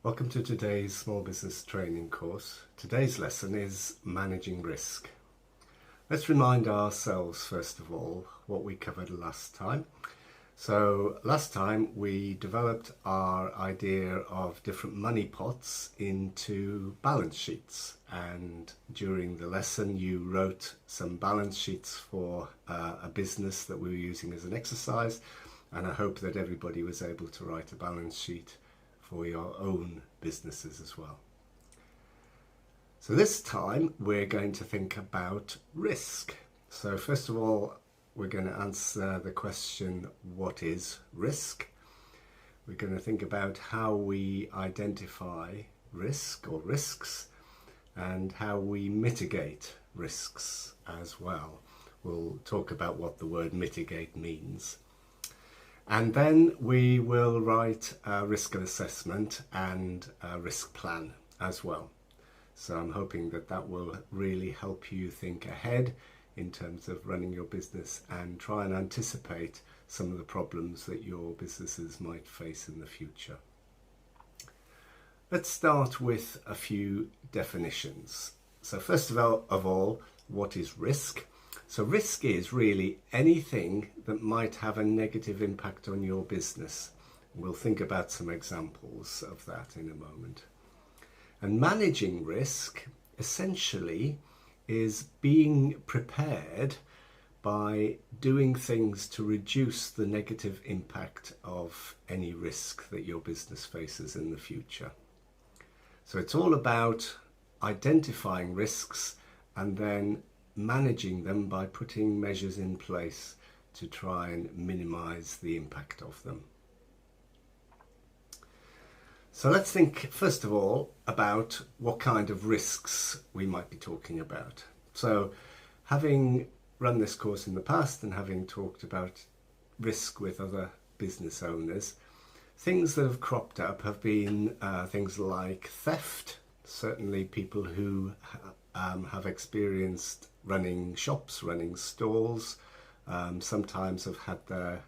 Welcome to today's small business training course. Today's lesson is managing risk. Let's remind ourselves first of all what we covered last time. So last time we developed our idea of different money pots into balance sheets, and during the lesson you wrote some balance sheets for a business that we were using as an exercise, and I hope that everybody was able to write a balance sheet for your own businesses as well. So this time we're going to think about risk. So first of all, we're going to answer the question, what is risk? We're going to think about how we identify risk or risks and how we mitigate risks as well. We'll talk about what the word mitigate means. And then we will write a risk assessment and a risk plan as well. So I'm hoping that that will really help you think ahead in terms of running your business and try and anticipate some of the problems that your businesses might face in the future. Let's start with a few definitions. So first of all, what is risk? So risk is really anything that might have a negative impact on your business. We'll think about some examples of that in a moment. And managing risk essentially is being prepared by doing things to reduce the negative impact of any risk that your business faces in the future. So it's all about identifying risks and then managing them by putting measures in place to try and minimize the impact of them. So let's think first of all about what kind of risks we might be talking about. So having run this course in the past and having talked about risk with other business owners, things that have cropped up have been things like theft. Certainly people who have experienced running shops, running stalls, sometimes have had their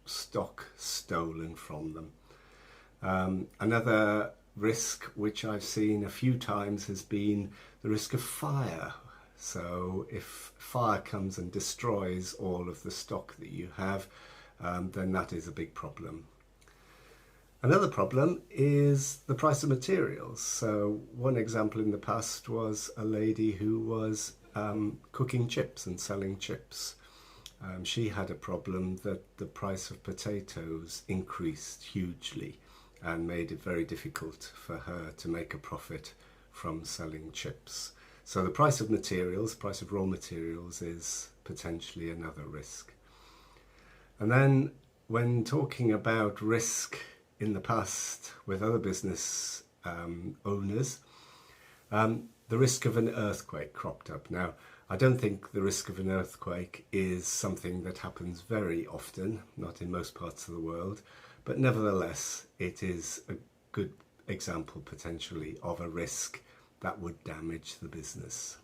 stock stolen from them. Another risk which I've seen a few times has been the risk of fire. So if fire comes and destroys all of the stock that you have, then that is a big problem. Another problem is the price of materials. So one example in the past was a lady who was cooking chips and selling chips. She had a problem that the price of potatoes increased hugely and made it very difficult for her to make a profit from selling chips. So the price of materials, price of raw materials, is potentially another risk. And then when talking about risk in the past with other business owners, the risk of an earthquake cropped up. Now, I don't think the risk of an earthquake is something that happens very often, not in most parts of the world, but nevertheless, it is a good example potentially of a risk that would damage the business.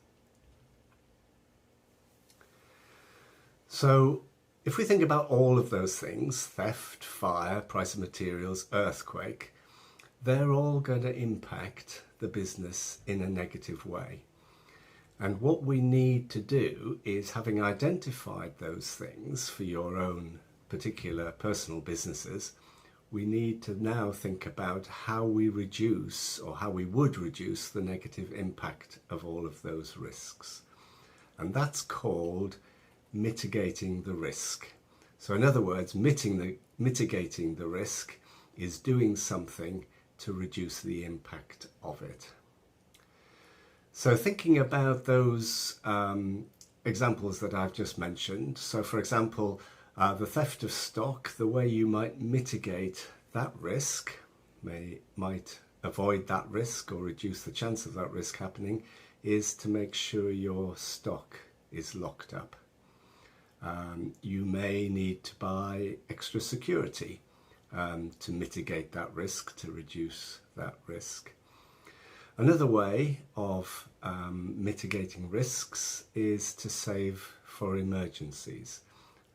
So if we think about all of those things, theft, fire, price of materials, earthquake, they're all going to impact the business in a negative way. And what we need to do is, having identified those things for your own particular personal businesses, we need to now think about how we reduce, or how we would reduce, the negative impact of all of those risks. And that's called mitigating the risk. So in other words, mitigating the risk is doing something to reduce the impact of it. So thinking about those examples that I've just mentioned, so for example, the theft of stock, the way you might mitigate that risk, might avoid that risk or reduce the chance of that risk happening, is to make sure your stock is locked up. You may need to buy extra security to mitigate that risk, to reduce that risk. Another way of mitigating risks is to save for emergencies.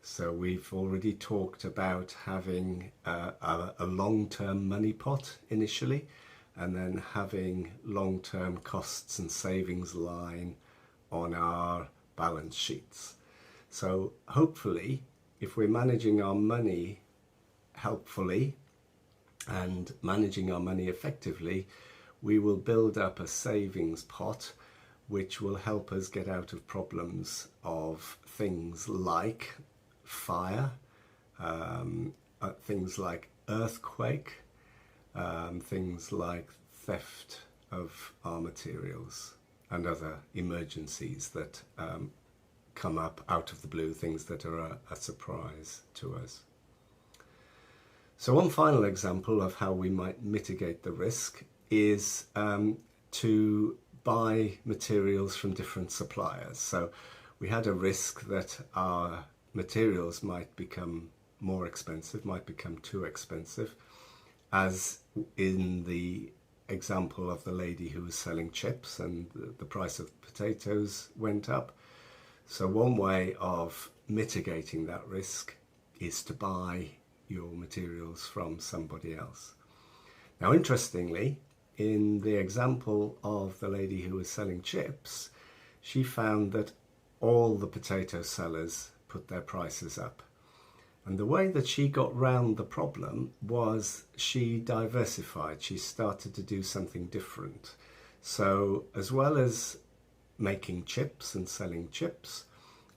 So we've already talked about having a long-term money pot initially, and then having long-term costs and savings line on our balance sheets. So hopefully, if we're managing our money helpfully and managing our money effectively, we will build up a savings pot which will help us get out of problems of things like fire, things like earthquake, things like theft of our materials and other emergencies that come up out of the blue, things that are a surprise to us. So one final example of how we might mitigate the risk is to buy materials from different suppliers. So we had a risk that our materials might become more expensive, might become too expensive, as in the example of the lady who was selling chips and the price of potatoes went up. So one way of mitigating that risk is to buy your materials from somebody else. Now, interestingly, in the example of the lady who was selling chips, she found that all the potato sellers put their prices up. And the way that she got round the problem was she diversified. She started to do something different. So as well as making chips and selling chips,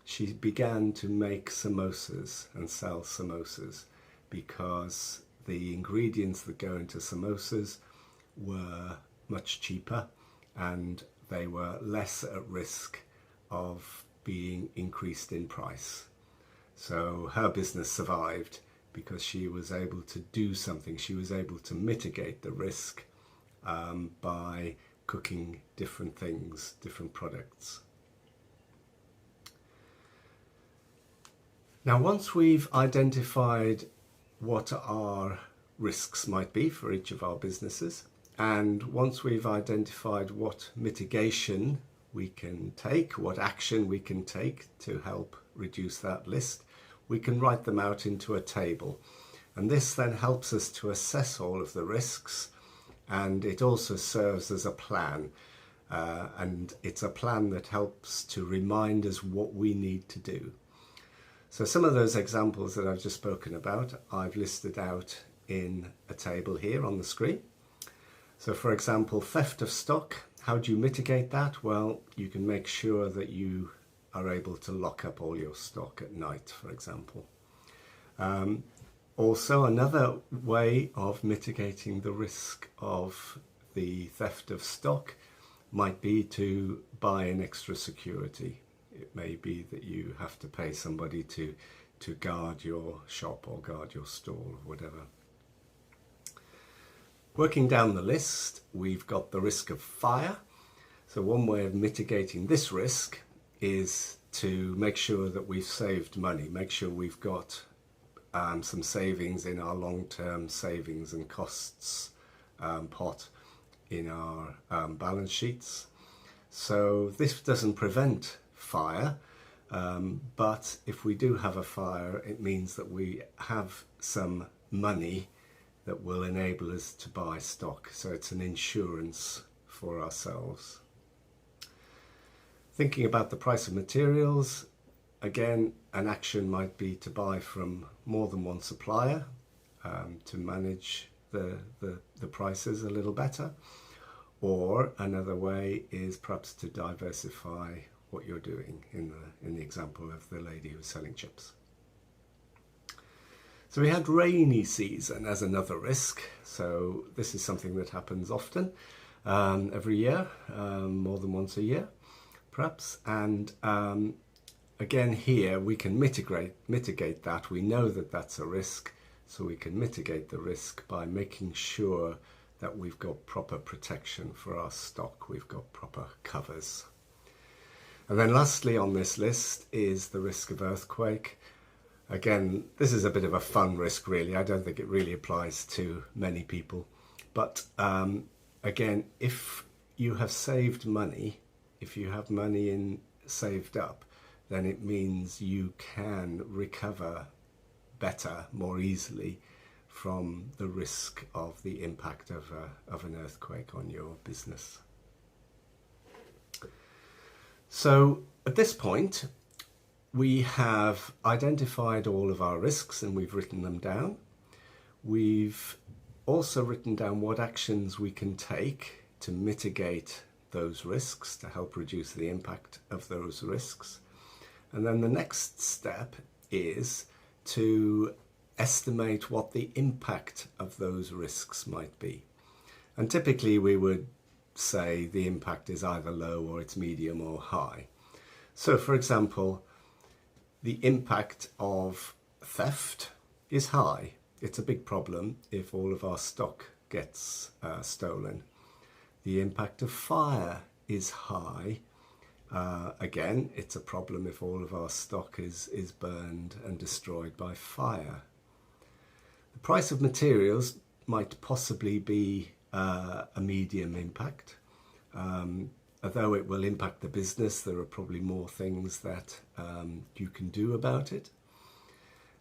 she began to make samosas and sell samosas, because the ingredients that go into samosas were much cheaper and they were less at risk of being increased in price. So her business survived because she was able to do something. She was able to mitigate the risk by cooking different things, different products. Now, once we've identified what our risks might be for each of our businesses, and once we've identified what mitigation we can take, what action we can take to help reduce that list, we can write them out into a table. And this then helps us to assess all of the risks, and it also serves as a plan. And it's a plan that helps to remind us what we need to do. So some of those examples that I've just spoken about, I've listed out in a table here on the screen. So for example, theft of stock, how do you mitigate that? Well, you can make sure that you are able to lock up all your stock at night, for example. Also, another way of mitigating the risk of the theft of stock might be to buy an extra security. It may be that you have to pay somebody to guard your shop or guard your stall or whatever. Working down the list, we've got the risk of fire. So one way of mitigating this risk is to make sure that we've saved money, make sure we've got some savings in our long-term savings and costs pot in our balance sheets. So this doesn't prevent fire, but if we do have a fire, it means that we have some money that will enable us to buy stock. So it's an insurance for ourselves. Thinking about the price of materials, again, an action might be to buy from more than one supplier to manage the prices a little better. Or another way is perhaps to diversify what you're doing in the example of the lady who was selling chips. So we had rainy season as another risk. So this is something that happens often, every year, more than once a year, perhaps. And again, here we can mitigate that. We know that that's a risk, so we can mitigate the risk by making sure that we've got proper protection for our stock. We've got proper covers. And then lastly on this list is the risk of earthquake. Again, this is a bit of a fun risk, really. I don't think it really applies to many people. But again, if you have saved money, if you have money saved up, then it means you can recover better, more easily from the risk of the impact of an earthquake on your business. So at this point, we have identified all of our risks and we've written them down. We've also written down what actions we can take to mitigate those risks, to help reduce the impact of those risks. And then the next step is to estimate what the impact of those risks might be. And typically we would say the impact is either low or it's medium or high. So for example, the impact of theft is high. It's a big problem if all of our stock gets stolen. The impact of fire is high. Again, it's a problem if all of our stock is burned and destroyed by fire. The price of materials might possibly be a medium impact. Although it will impact the business, there are probably more things that you can do about it.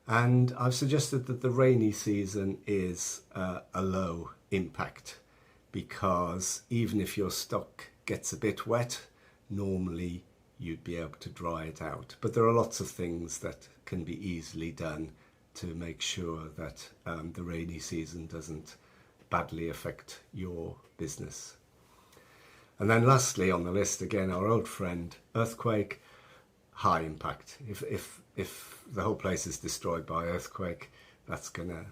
And I've suggested that the rainy season is a low impact, because even if your stock gets a bit wet, normally you'd be able to dry it out. But there are lots of things that can be easily done to make sure that the rainy season doesn't badly affect your business. And then lastly on the list, again, our old friend, earthquake, high impact. If the whole place is destroyed by earthquake, that's going to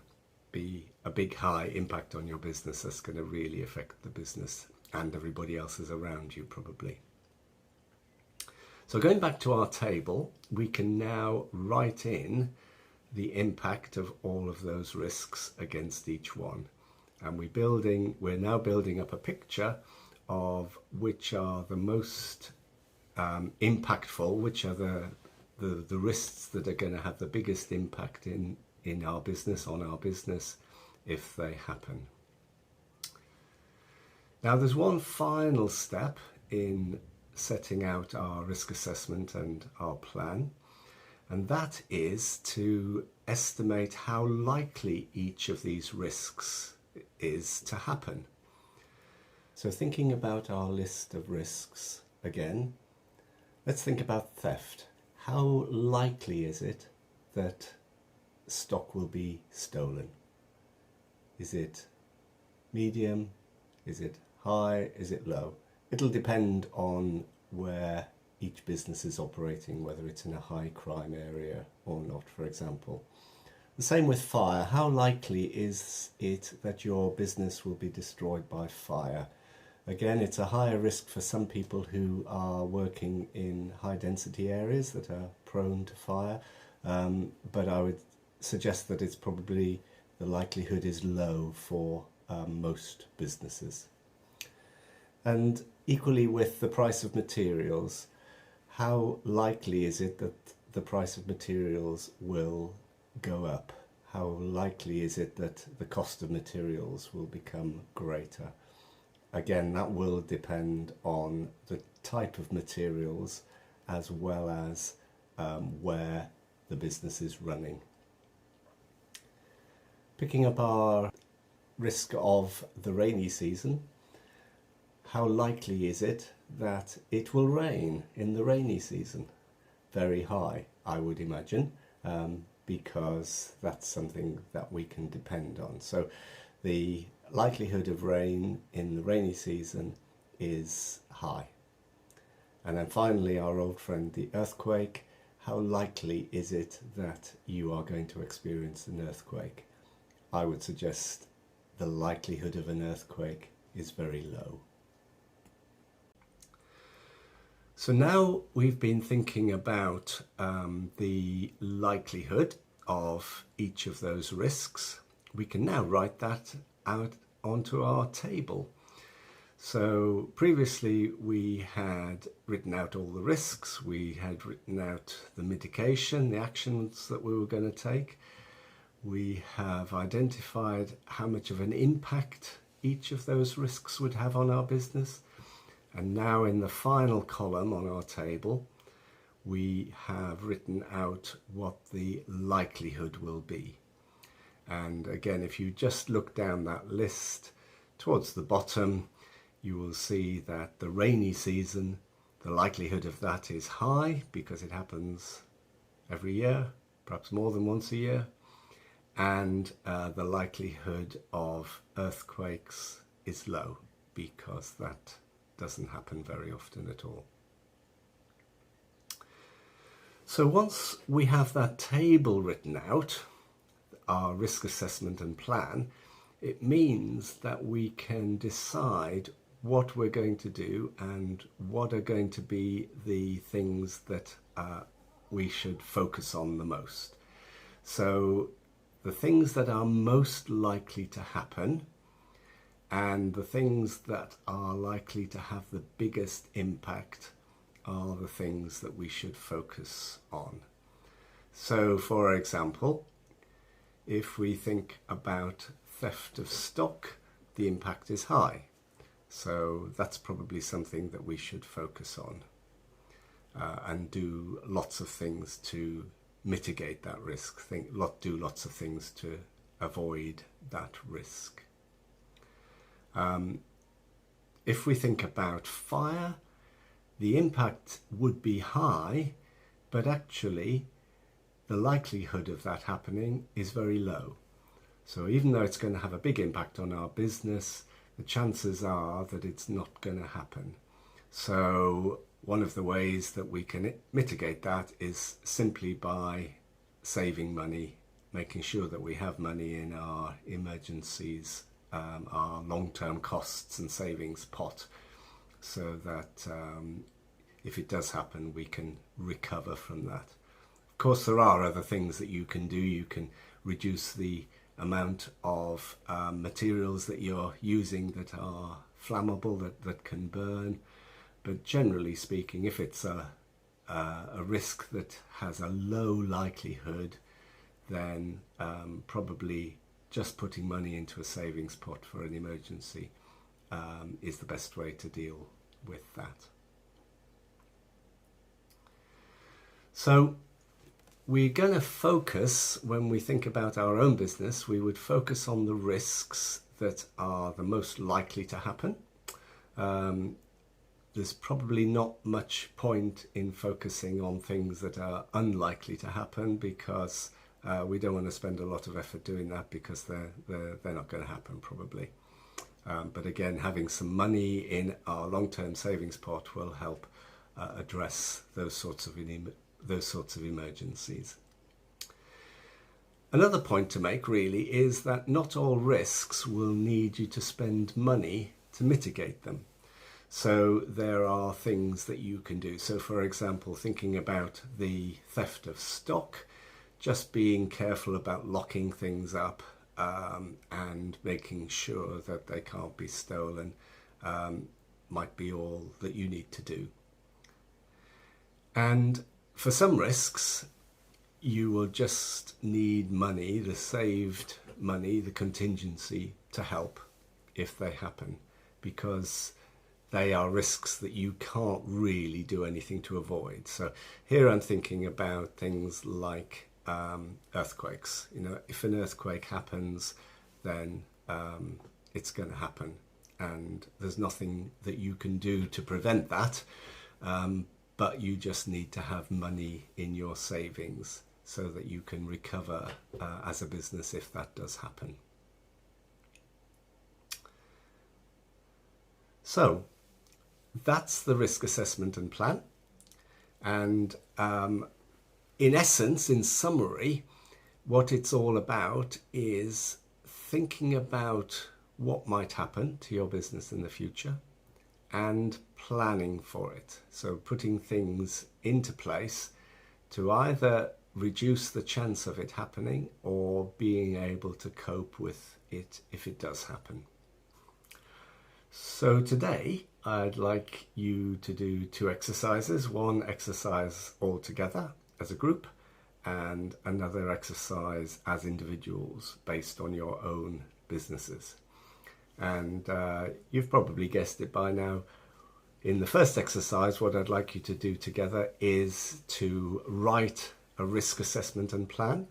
be a big high impact on your business. That's going to really affect the business and everybody else is around you probably. So going back to our table, we can now write in the impact of all of those risks against each one. And we're now building up a picture of which are the most impactful, which are the risks that are going to have the biggest impact in our business, on our business, if they happen. Now there's one final step in setting out our risk assessment and our plan, and that is to estimate how likely each of these risks is to happen. So thinking about our list of risks again, let's think about theft. How likely is it that stock will be stolen? Is it medium? Is it high? Is it low? It'll depend on where each business is operating, whether it's in a high crime area or not, for example. The same with fire. How likely is it that your business will be destroyed by fire? Again, it's a higher risk for some people who are working in high density areas that are prone to fire, but I would suggest that it's probably, the likelihood is low for most businesses. And equally with the price of materials, how likely is it that the price of materials will go up? How likely is it that the cost of materials will become greater? Again, that will depend on the type of materials as well as where the business is running. Picking up our risk of the rainy season, how likely is it that it will rain in the rainy season? Very high, I would imagine, because that's something that we can depend on. So the likelihood of rain in the rainy season is high. And then finally, our old friend, the earthquake. How likely is it that you are going to experience an earthquake? I would suggest the likelihood of an earthquake is very low. So now we've been thinking about the likelihood of each of those risks. We can now write that out onto our table. So previously we had written out all the risks, we had written out the mitigation, the actions that we were going to take. We have identified how much of an impact each of those risks would have on our business. And now in the final column on our table, we have written out what the likelihood will be. And again, if you just look down that list towards the bottom, you will see that the rainy season, the likelihood of that is high because it happens every year, perhaps more than once a year. And the likelihood of earthquakes is low because that doesn't happen very often at all. So once we have that table written out, our risk assessment and plan, it means that we can decide what we're going to do and what are going to be the things that we should focus on the most. So the things that are most likely to happen and the things that are likely to have the biggest impact are the things that we should focus on. So for example, if we think about theft of stock, the impact is high. So that's probably something that we should focus on and do lots of things to mitigate that risk. Do lots of things to avoid that risk. If we think about fire, the impact would be high, but actually the likelihood of that happening is very low. So even though it's going to have a big impact on our business, the chances are that it's not going to happen. So one of the ways that we can mitigate that is simply by saving money, making sure that we have money in our emergencies, our long-term costs and savings pot, so that if it does happen, we can recover from that. Of course, there are other things that you can do. You can reduce the amount of materials that you're using that are flammable, that can burn. But generally speaking, if it's a risk that has a low likelihood, then probably just putting money into a savings pot for an emergency is the best way to deal with that. So we're going to focus, when we think about our own business, we would focus on the risks that are the most likely to happen. There's probably not much point in focusing on things that are unlikely to happen, because we don't want to spend a lot of effort doing that, because they're not going to happen probably. But again, having some money in our long-term savings pot will help address those sorts of emergencies. Another point to make really is that not all risks will need you to spend money to mitigate them. So there are things that you can do. So for example, thinking about the theft of stock, just being careful about locking things up and making sure that they can't be stolen might be all that you need to do. And for some risks, you will just need money, the saved money, the contingency, to help if they happen, because they are risks that you can't really do anything to avoid. So here I'm thinking about things like earthquakes. You know, if an earthquake happens, then it's going to happen, and there's nothing that you can do to prevent that. But you just need to have money in your savings so that you can recover as a business if that does happen. So that's the risk assessment and plan. And in essence, in summary, what it's all about is thinking about what might happen to your business in the future and planning for it. So putting things into place to either reduce the chance of it happening or being able to cope with it if it does happen. So today I'd like you to do two exercises. One exercise all together as a group and another exercise as individuals based on your own businesses. And you've probably guessed it by now. In the first exercise, what I'd like you to do together is to write a risk assessment and plan.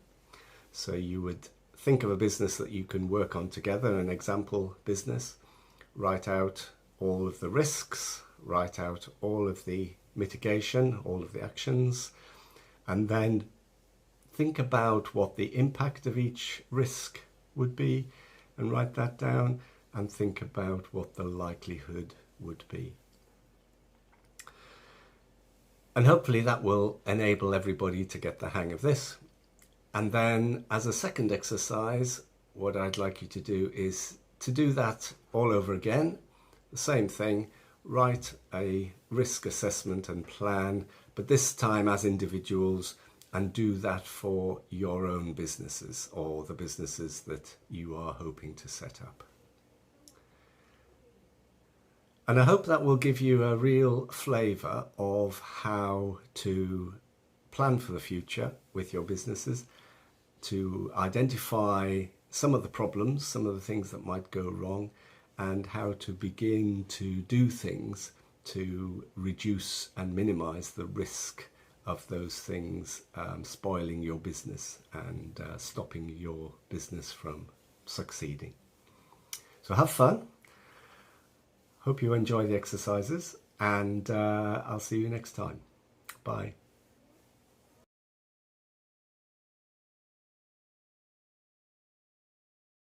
So you would think of a business that you can work on together, an example business, write out all of the risks, write out all of the mitigation, all of the actions, and then think about what the impact of each risk would be and write that down, and think about what the likelihood would be. And hopefully that will enable everybody to get the hang of this. And then as a second exercise, what I'd like you to do is to do that all over again. The same thing, write a risk assessment and plan, but this time as individuals, and do that for your own businesses or the businesses that you are hoping to set up. And I hope that will give you a real flavour of how to plan for the future with your businesses, to identify some of the problems, some of the things that might go wrong, and how to begin to do things to reduce and minimise the risk of those things spoiling your business and stopping your business from succeeding. So have fun. Hope you enjoy the exercises, and I'll see you next time. Bye.